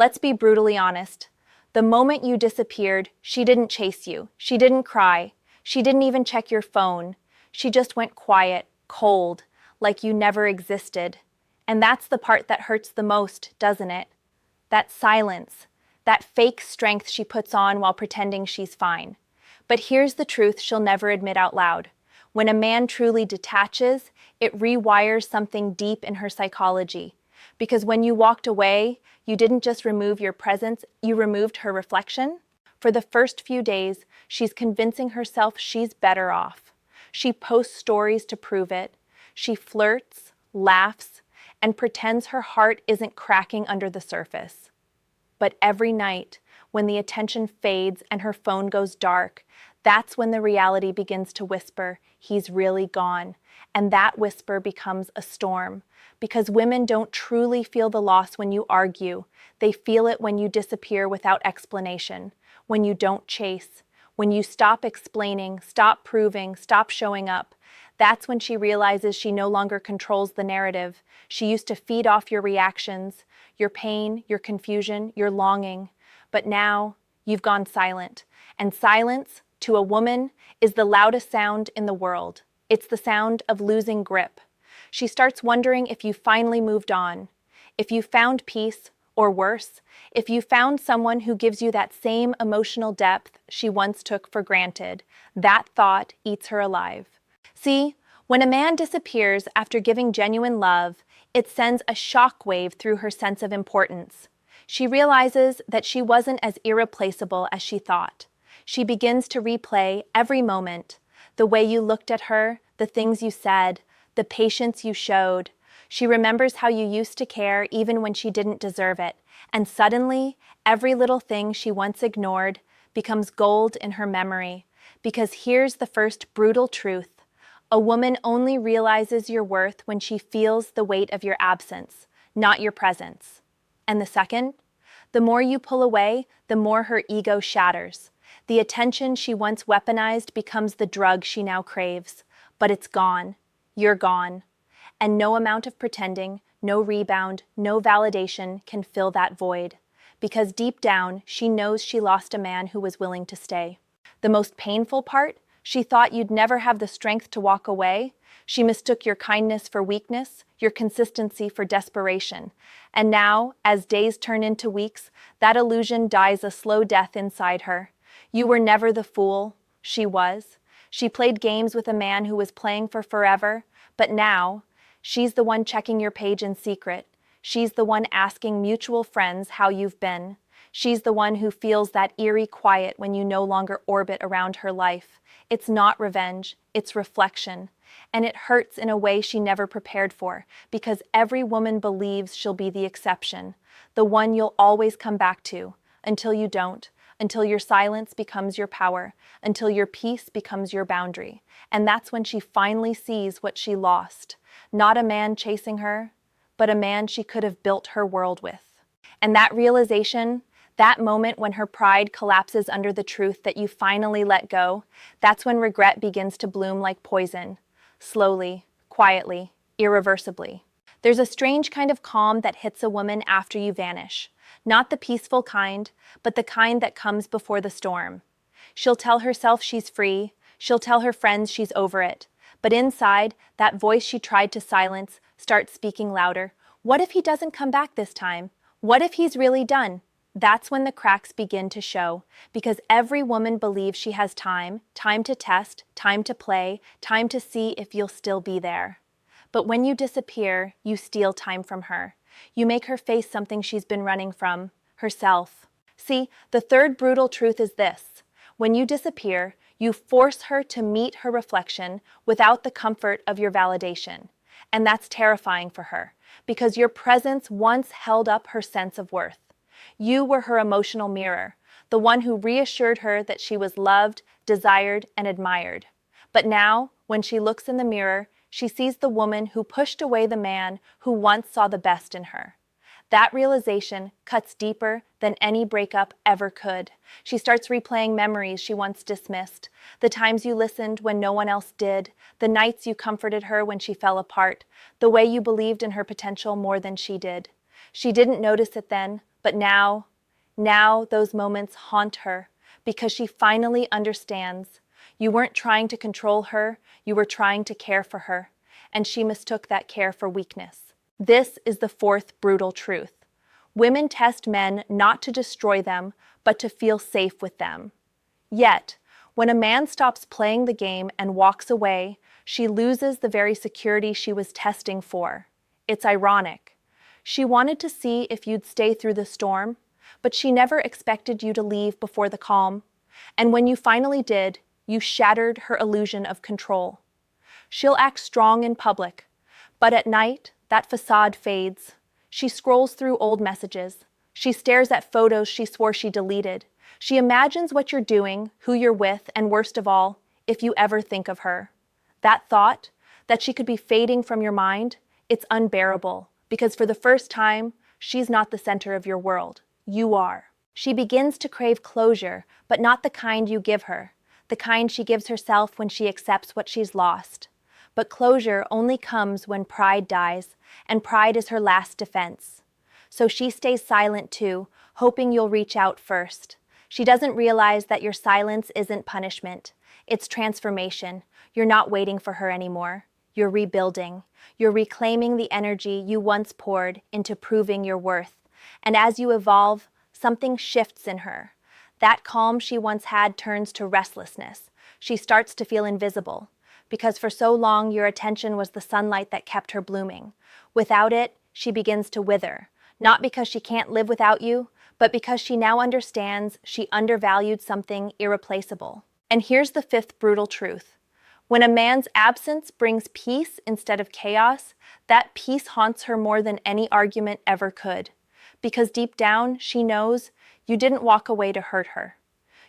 Let's be brutally honest. The moment you disappeared, she didn't chase you. She didn't cry. She didn't even check your phone. She just went quiet, cold, like you never existed. And that's the part that hurts the most, doesn't it? That silence, that fake strength she puts on while pretending she's fine. But here's the truth she'll never admit out loud. When a man truly detaches, it rewires something deep in her psychology. Because when you walked away, you didn't just remove your presence, you removed her reflection. For the first few days, she's convincing herself she's better off. She posts stories to prove it. She flirts, laughs, and pretends her heart isn't cracking under the surface. But every night, when the attention fades and her phone goes dark, that's when the reality begins to whisper, he's really gone. And that whisper becomes a storm. Because women don't truly feel the loss when you argue. They feel it when you disappear without explanation, when you don't chase, when you stop explaining, stop proving, stop showing up. That's when she realizes she no longer controls the narrative. She used to feed off your reactions, your pain, your confusion, your longing. But now, you've gone silent. And silence, to a woman, is the loudest sound in the world. It's the sound of losing grip. She starts wondering if you finally moved on, if you found peace, or worse, if you found someone who gives you that same emotional depth she once took for granted. That thought eats her alive. See, when a man disappears after giving genuine love, it sends a shockwave through her sense of importance. She realizes that she wasn't as irreplaceable as she thought. She begins to replay every moment, the way you looked at her, the things you said, the patience you showed. She remembers how you used to care even when she didn't deserve it. And suddenly, every little thing she once ignored becomes gold in her memory. Because here's the first brutal truth. A woman only realizes your worth when she feels the weight of your absence, not your presence. And the second? The more you pull away, the more her ego shatters. The attention she once weaponized becomes the drug she now craves. But it's gone. You're gone. And no amount of pretending, no rebound, no validation can fill that void. Because deep down, she knows she lost a man who was willing to stay. The most painful part? She thought you'd never have the strength to walk away. She mistook your kindness for weakness, your consistency for desperation. And now, as days turn into weeks, that illusion dies a slow death inside her. You were never the fool. She was. She played games with a man who was playing for forever, but now, she's the one checking your page in secret. She's the one asking mutual friends how you've been. She's the one who feels that eerie quiet when you no longer orbit around her life. It's not revenge, it's reflection. And it hurts in a way she never prepared for, because every woman believes she'll be the exception, the one you'll always come back to, until you don't. Until your silence becomes your power, until your peace becomes your boundary. And that's when she finally sees what she lost. Not a man chasing her, but a man she could have built her world with. And that realization, that moment when her pride collapses under the truth that you finally let go, that's when regret begins to bloom like poison. Slowly, quietly, irreversibly. There's a strange kind of calm that hits a woman after you vanish. Not the peaceful kind, but the kind that comes before the storm. She'll tell herself she's free. She'll tell her friends she's over it. But inside, that voice she tried to silence starts speaking louder. What if he doesn't come back this time? What if he's really done? That's when the cracks begin to show, because every woman believes she has time to test, time to play, time to see if you'll still be there. But when you disappear, you steal time from her. You make her face something she's been running from, herself. See, the third brutal truth is this. When you disappear, you force her to meet her reflection without the comfort of your validation. And that's terrifying for her, because your presence once held up her sense of worth. You were her emotional mirror, the one who reassured her that she was loved, desired, and admired. But now, when she looks in the mirror, she sees the woman who pushed away the man who once saw the best in her. That realization cuts deeper than any breakup ever could. She starts replaying memories she once dismissed, the times you listened when no one else did, the nights you comforted her when she fell apart, the way you believed in her potential more than she did. She didn't notice it then, But now those moments haunt her because she finally understands. You weren't trying to control her, you were trying to care for her, and she mistook that care for weakness. This is the fourth brutal truth. Women test men not to destroy them, but to feel safe with them. Yet, when a man stops playing the game and walks away, she loses the very security she was testing for. It's ironic. She wanted to see if you'd stay through the storm, but she never expected you to leave before the calm. And when you finally did, you shattered her illusion of control. She'll act strong in public, but at night, that facade fades. She scrolls through old messages. She stares at photos she swore she deleted. She imagines what you're doing, who you're with, and worst of all, if you ever think of her. That thought, that she could be fading from your mind, it's unbearable, because for the first time, she's not the center of your world. You are. She begins to crave closure, but not the kind you give her, the kind she gives herself when she accepts what she's lost. But closure only comes when pride dies, and pride is her last defense. So she stays silent too, hoping you'll reach out first. She doesn't realize that your silence isn't punishment. It's transformation. You're not waiting for her anymore. You're rebuilding. You're reclaiming the energy you once poured into proving your worth. And as you evolve, something shifts in her. That calm she once had turns to restlessness. She starts to feel invisible, because for so long your attention was the sunlight that kept her blooming. Without it, she begins to wither, not because she can't live without you, but because she now understands she undervalued something irreplaceable. And here's the fifth brutal truth. When a man's absence brings peace instead of chaos, that peace haunts her more than any argument ever could. Because deep down, she knows you didn't walk away to hurt her.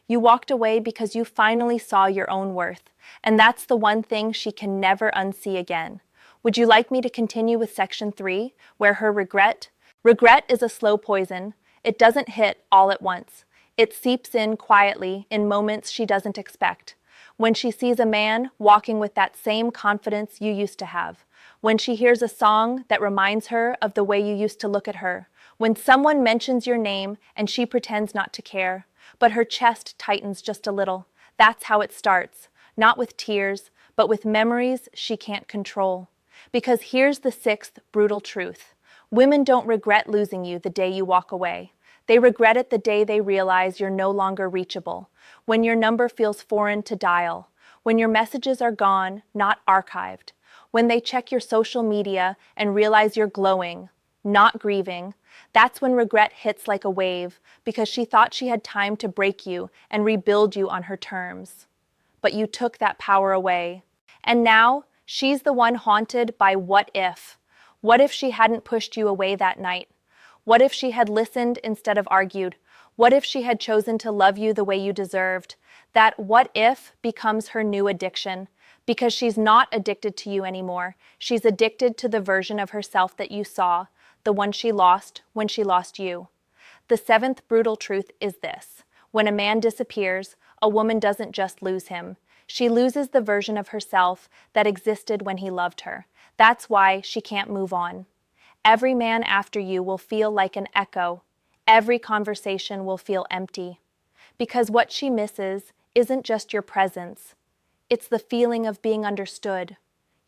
You walked away because you finally saw your own worth, and that's the one thing she can never unsee again. Would you like me to continue with section 3, where her regret? Regret is a slow poison. It doesn't hit all at once. It seeps in quietly in moments she doesn't expect. When she sees a man walking with that same confidence you used to have. When she hears a song that reminds her of the way you used to look at her. When someone mentions your name and she pretends not to care, but her chest tightens just a little. That's how it starts. Not with tears, but with memories she can't control. Because here's the sixth brutal truth. Women don't regret losing you the day you walk away. They regret it the day they realize you're no longer reachable, when your number feels foreign to dial, when your messages are gone, not archived, when they check your social media and realize you're glowing, not grieving. That's when regret hits like a wave, because she thought she had time to break you and rebuild you on her terms. But you took that power away. And now, she's the one haunted by what if. What if she hadn't pushed you away that night? What if she had listened instead of argued? What if she had chosen to love you the way you deserved? That what if becomes her new addiction, because she's not addicted to you anymore. She's addicted to the version of herself that you saw, the one she lost when she lost you. The seventh brutal truth is this. When a man disappears, a woman doesn't just lose him. She loses the version of herself that existed when he loved her. That's why she can't move on. Every man after you will feel like an echo. Every conversation will feel empty. Because what she misses isn't just your presence. It's the feeling of being understood.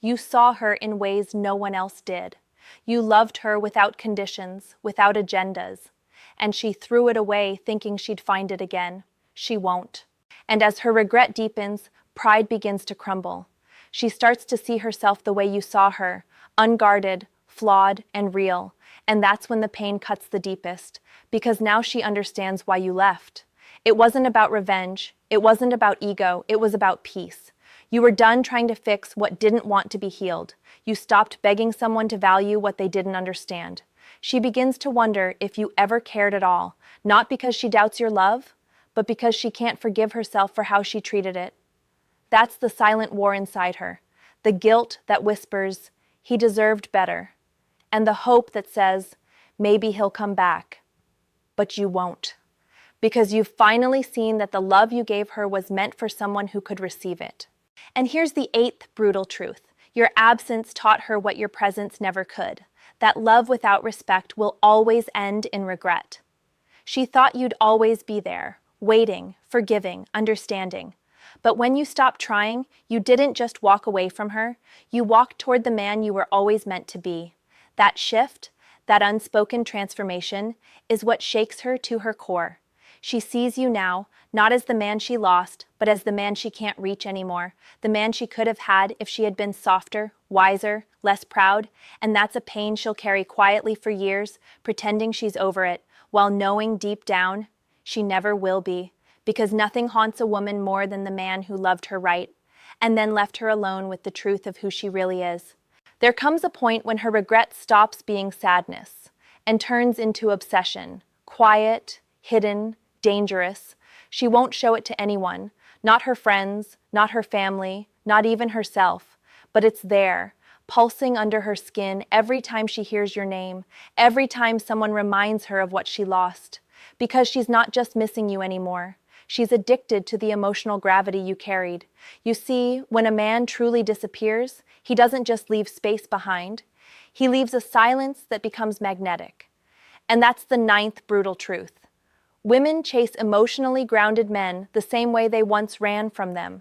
You saw her in ways no one else did. You loved her without conditions, without agendas. And she threw it away thinking she'd find it again. She won't. And as her regret deepens, pride begins to crumble. She starts to see herself the way you saw her, unguarded, flawed, and real. And that's when the pain cuts the deepest, because now she understands why you left. It wasn't about revenge. It wasn't about ego. It was about peace. You were done trying to fix what didn't want to be healed. You stopped begging someone to value what they didn't understand. She begins to wonder if you ever cared at all, not because she doubts your love, but because she can't forgive herself for how she treated it. That's the silent war inside her, the guilt that whispers, he deserved better, and the hope that says, maybe he'll come back. But you won't, because you've finally seen that the love you gave her was meant for someone who could receive it. And here's the eighth brutal truth. Your absence taught her what your presence never could. That love without respect will always end in regret. She thought you'd always be there, waiting, forgiving, understanding. But when you stopped trying, you didn't just walk away from her, you walked toward the man you were always meant to be. That shift, that unspoken transformation, is what shakes her to her core. She sees you now, not as the man she lost, but as the man she can't reach anymore, the man she could have had if she had been softer, wiser, less proud, and that's a pain she'll carry quietly for years, pretending she's over it, while knowing deep down she never will be, because nothing haunts a woman more than the man who loved her right, and then left her alone with the truth of who she really is. There comes a point when her regret stops being sadness and turns into obsession, quiet, hidden, dangerous. She won't show it to anyone, not her friends, not her family, not even herself, but it's there, pulsing under her skin every time she hears your name, every time someone reminds her of what she lost. Because she's not just missing you anymore. She's addicted to the emotional gravity you carried. You see, when a man truly disappears, he doesn't just leave space behind. He leaves a silence that becomes magnetic. And that's the ninth brutal truth. Women chase emotionally grounded men the same way they once ran from them.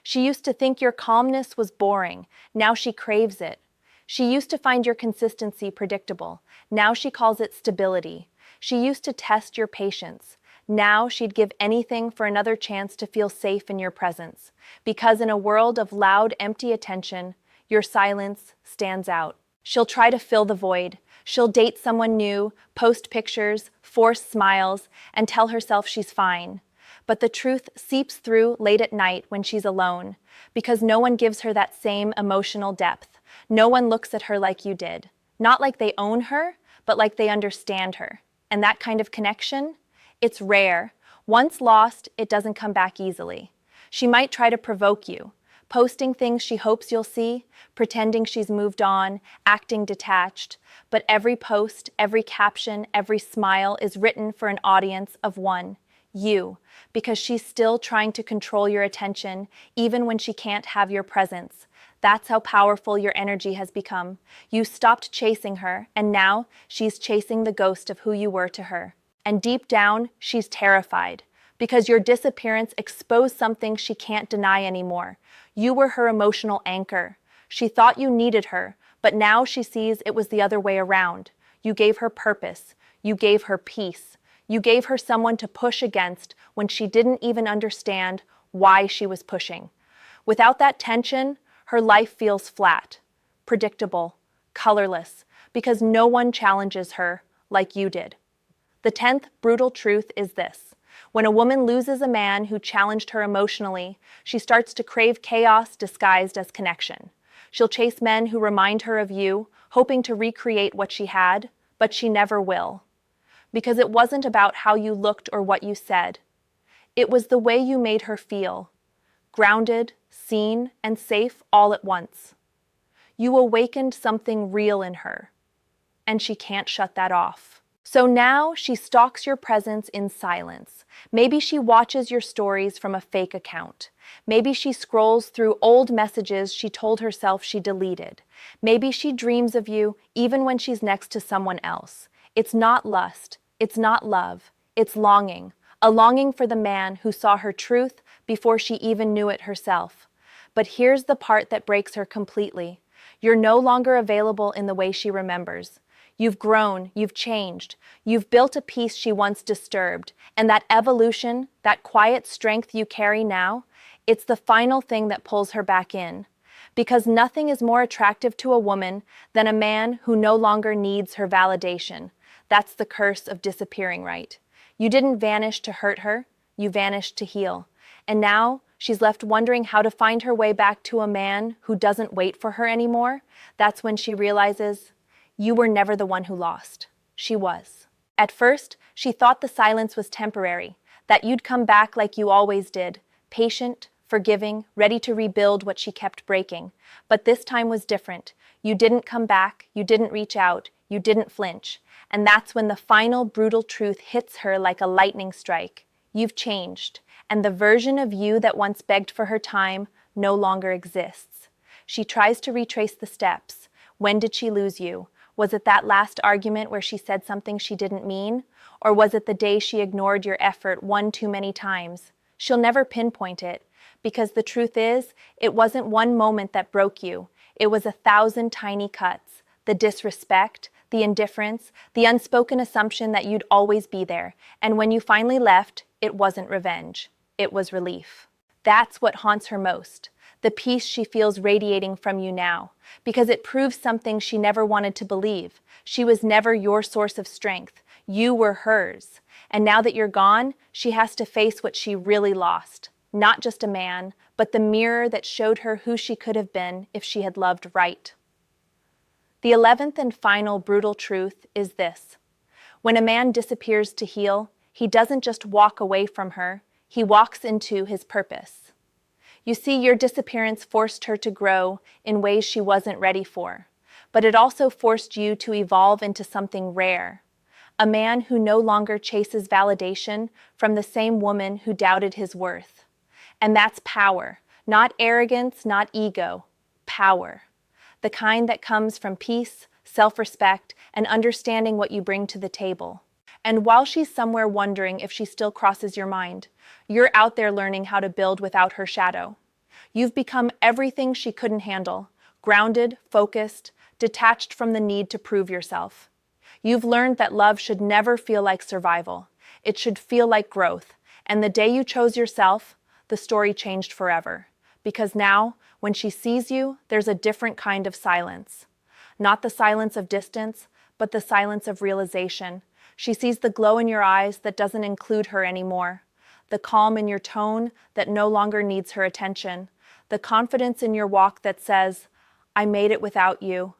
She used to think your calmness was boring. Now she craves it. She used to find your consistency predictable. Now she calls it stability. She used to test your patience. Now she'd give anything for another chance to feel safe in your presence. Because in a world of loud, empty attention, your silence stands out. She'll try to fill the void. She'll date someone new, post pictures, force smiles, and tell herself she's fine. But the truth seeps through late at night when she's alone, because no one gives her that same emotional depth. No one looks at her like you did. Not like they own her, but like they understand her. And that kind of connection? It's rare. Once lost, it doesn't come back easily. She might try to provoke you, posting things she hopes you'll see, pretending she's moved on, acting detached. But every post, every caption, every smile is written for an audience of one, you, because she's still trying to control your attention, even when she can't have your presence. That's how powerful your energy has become. You stopped chasing her, and now she's chasing the ghost of who you were to her. And deep down, she's terrified, because your disappearance exposed something she can't deny anymore. You were her emotional anchor. She thought you needed her, but now she sees it was the other way around. You gave her purpose. You gave her peace. You gave her someone to push against when she didn't even understand why she was pushing. Without that tension, her life feels flat, predictable, colorless, because no one challenges her like you did. The 10th brutal truth is this. When a woman loses a man who challenged her emotionally, she starts to crave chaos disguised as connection. She'll chase men who remind her of you, hoping to recreate what she had, but she never will. Because it wasn't about how you looked or what you said. It was the way you made her feel, grounded, seen, and safe all at once. You awakened something real in her, and she can't shut that off. So now she stalks your presence in silence. Maybe she watches your stories from a fake account. Maybe she scrolls through old messages she told herself she deleted. Maybe she dreams of you even when she's next to someone else. It's not lust. It's not love. It's longing. A longing for the man who saw her truth before she even knew it herself. But here's the part that breaks her completely. You're no longer available in the way she remembers. You've grown, you've changed, you've built a peace she once disturbed, and that evolution, that quiet strength you carry now, it's the final thing that pulls her back in. Because nothing is more attractive to a woman than a man who no longer needs her validation. That's the curse of disappearing right. You didn't vanish to hurt her, you vanished to heal. And now she's left wondering how to find her way back to a man who doesn't wait for her anymore. That's when she realizes, you were never the one who lost. She was. At first, she thought the silence was temporary, that you'd come back like you always did, patient, forgiving, ready to rebuild what she kept breaking. But this time was different. You didn't come back, you didn't reach out, you didn't flinch. And that's when the final brutal truth hits her like a lightning strike. You've changed, and the version of you that once begged for her time no longer exists. She tries to retrace the steps. When did she lose you? Was it that last argument where she said something she didn't mean? Or was it the day she ignored your effort one too many times? She'll never pinpoint it, because the truth is, it wasn't one moment that broke you. It was 1,000 tiny cuts. The disrespect, the indifference, the unspoken assumption that you'd always be there. And when you finally left, it wasn't revenge. It was relief. That's what haunts her most, the peace she feels radiating from you now, because it proves something she never wanted to believe. She was never your source of strength. You were hers. And now that you're gone, she has to face what she really lost. Not just a man, but the mirror that showed her who she could have been if she had loved right. The 11th and final brutal truth is this. When a man disappears to heal, he doesn't just walk away from her, he walks into his purpose. You see, your disappearance forced her to grow in ways she wasn't ready for, but it also forced you to evolve into something rare. A man who no longer chases validation from the same woman who doubted his worth. And that's power, not arrogance, not ego, power. The kind that comes from peace, self-respect, and understanding what you bring to the table. And while she's somewhere wondering if she still crosses your mind, you're out there learning how to build without her shadow. You've become everything she couldn't handle, grounded, focused, detached from the need to prove yourself. You've learned that love should never feel like survival. It should feel like growth. And the day you chose yourself, the story changed forever. Because now, when she sees you, there's a different kind of silence. Not the silence of distance, but the silence of realization. She sees the glow in your eyes that doesn't include her anymore. The calm in your tone that no longer needs her attention. The confidence in your walk that says, I made it without you.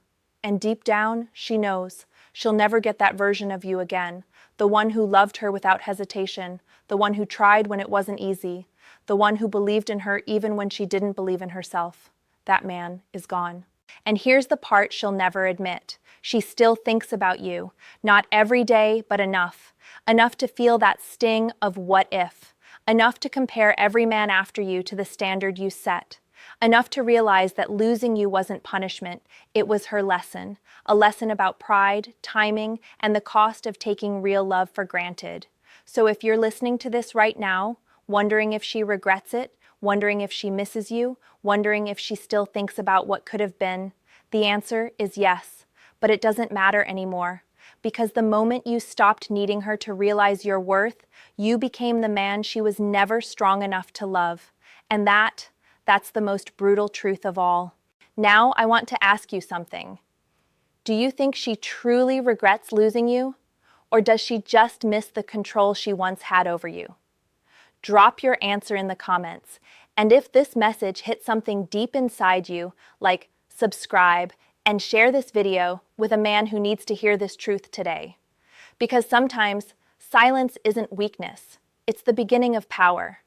And deep down, she knows she'll never get that version of you again. The one who loved her without hesitation. The one who tried when it wasn't easy. The one who believed in her even when she didn't believe in herself. That man is gone. And here's the part she'll never admit. She still thinks about you. Not every day, but enough. Enough to feel that sting of what if. Enough to compare every man after you to the standard you set. Enough to realize that losing you wasn't punishment. It was her lesson. A lesson about pride, timing, and the cost of taking real love for granted. So if you're listening to this right now, wondering if she regrets it, wondering if she misses you, wondering if she still thinks about what could have been, the answer is yes. But it doesn't matter anymore. Because the moment you stopped needing her to realize your worth, you became the man she was never strong enough to love. And that's the most brutal truth of all. Now I want to ask you something. Do you think she truly regrets losing you? Or does she just miss the control she once had over you? Drop your answer in the comments. And if this message hit something deep inside you, like subscribe and share this video with a man who needs to hear this truth today. Because sometimes silence isn't weakness. It's the beginning of power.